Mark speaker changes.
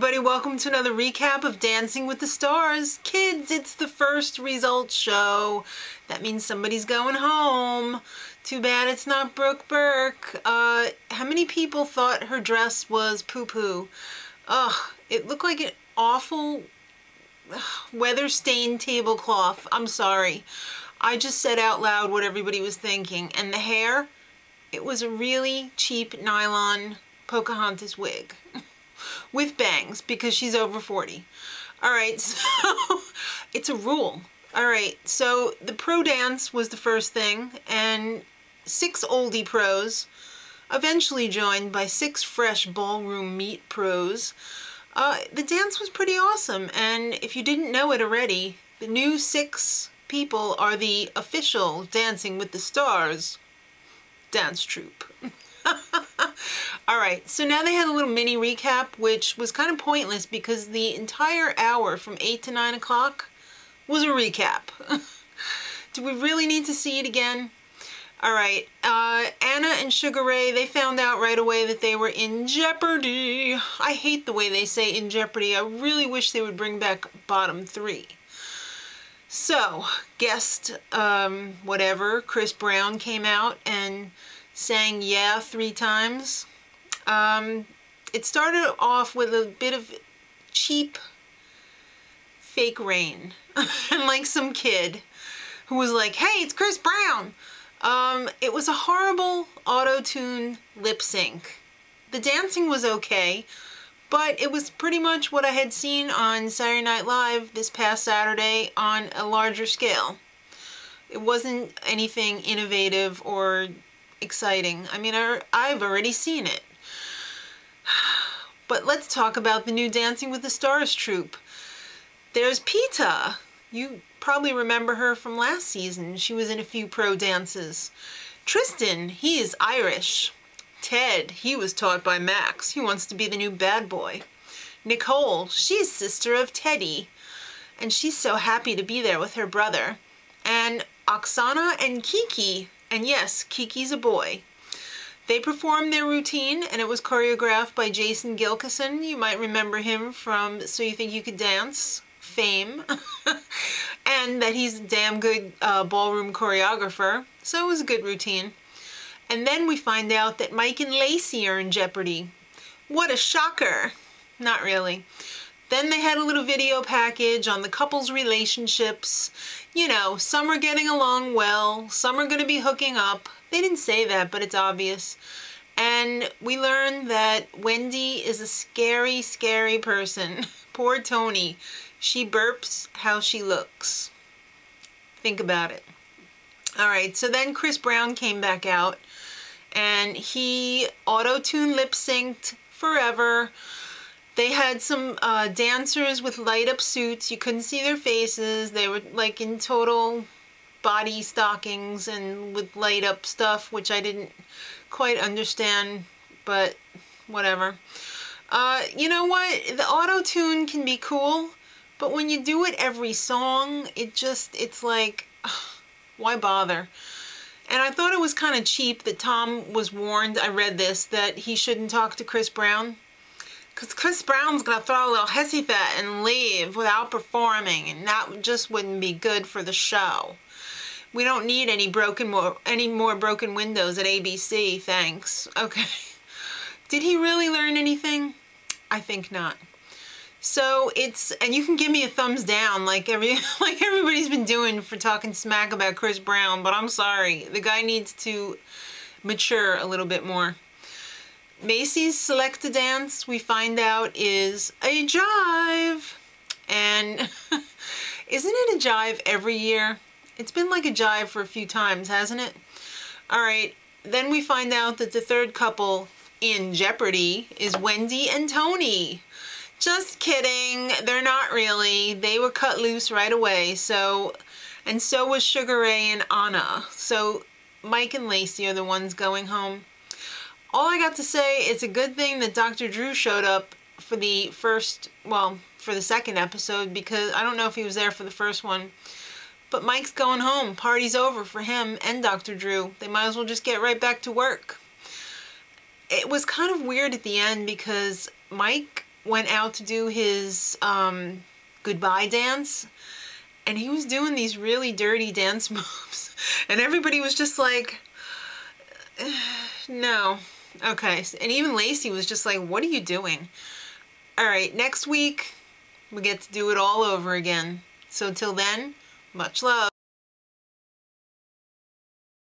Speaker 1: everybody, welcome to another recap of Dancing with the Stars. Kids, it's the first results show. That means somebody's going home. Too bad it's not Brooke Burke. How many people thought her dress was poo-poo? Ugh, it looked like an awful weather-stained tablecloth. I'm sorry. I just said out loud what everybody was thinking. And the hair, it was a really cheap nylon Pocahontas wig. With bangs, because she's over 40. Alright, so it's a rule. Alright, so the pro dance was the first thing, and 6 oldie pros, eventually joined by 6 fresh ballroom meet pros. The dance was pretty awesome, and if you didn't know it already, the new 6 people are the official Dancing with the Stars dance troupe. Alright, so now they had a little mini recap, which was kind of pointless because the entire hour from 8 to 9 o'clock was a recap. Do we really need to see it again? Alright, Anna and Sugar Ray, they found out right away that they were in jeopardy. I hate the way they say in jeopardy. I really wish they would bring back bottom 3. So, guest, whatever, Chris Brown came out and sang yeah 3 times. It started off with a bit of cheap fake rain and like some kid who was like, hey, it's Chris Brown. It was a horrible auto-tune lip sync. The dancing was okay, but it was pretty much what I had seen on Saturday Night Live this past Saturday on a larger scale. It wasn't anything innovative or exciting. I mean, I've already seen it. But let's talk about the new Dancing with the Stars troupe. There's Peta. You probably remember her from last season. She was in a few pro dances. Tristan, he is Irish. Ted, he was taught by Max. He wants to be the new bad boy. Nicole, she's sister of Teddy. And she's so happy to be there with her brother. And Oksana and Kiki. And yes, Kiki's a boy. They performed their routine, and it was choreographed by Jason Gilkison. You might remember him from So You Think You Could Dance fame. And that he's a damn good ballroom choreographer. So it was a good routine. And then we find out that Mike and Lacey are in jeopardy. What a shocker. Not really. Then they had a little video package on the couple's relationships. You know, some are getting along well, some are going to be hooking up. They didn't say that, but it's obvious. And we learned that Wendy is a scary, scary person. Poor Tony. She burps how she looks. Think about it. Alright, so then Chris Brown came back out, and he auto-tune lip-synced Forever. They had some dancers with light-up suits. You couldn't see their faces. They were like in total body stockings and with light-up stuff, which I didn't quite understand, but whatever. You know what? The auto-tune can be cool, but when you do it every song, it's like, why bother? And I thought it was kind of cheap that Tom was warned, I read this, that he shouldn't talk to Chris Brown. Because Chris Brown's going to throw a little hissy fit and leave without performing, and that just wouldn't be good for the show. We don't need any more broken windows at ABC, thanks. Okay. Did he really learn anything? I think not. So and you can give me a thumbs down like everybody's been doing for talking smack about Chris Brown, but I'm sorry. The guy needs to mature a little bit more. Macy's Select-A-Dance, we find out, is a jive. And isn't it a jive every year? It's been like a jive for a few times, hasn't it? Alright, then we find out that the third couple in jeopardy is Wendy and Tony. Just kidding, they're not really. They were cut loose right away, and so was Sugar Ray and Anna. So Mike and Lacey are the ones going home. All I got to say, it's a good thing that Dr. Drew showed up for the for the second episode, because I don't know if he was there for the first one. But Mike's going home. Party's over for him and Dr. Drew. They might as well just get right back to work. It was kind of weird at the end because Mike went out to do his goodbye dance, and he was doing these really dirty dance moves, and everybody was just like, no. Okay, and even Lacey was just like, what are you doing? All right, next week we get to do it all over again. So till then, much love.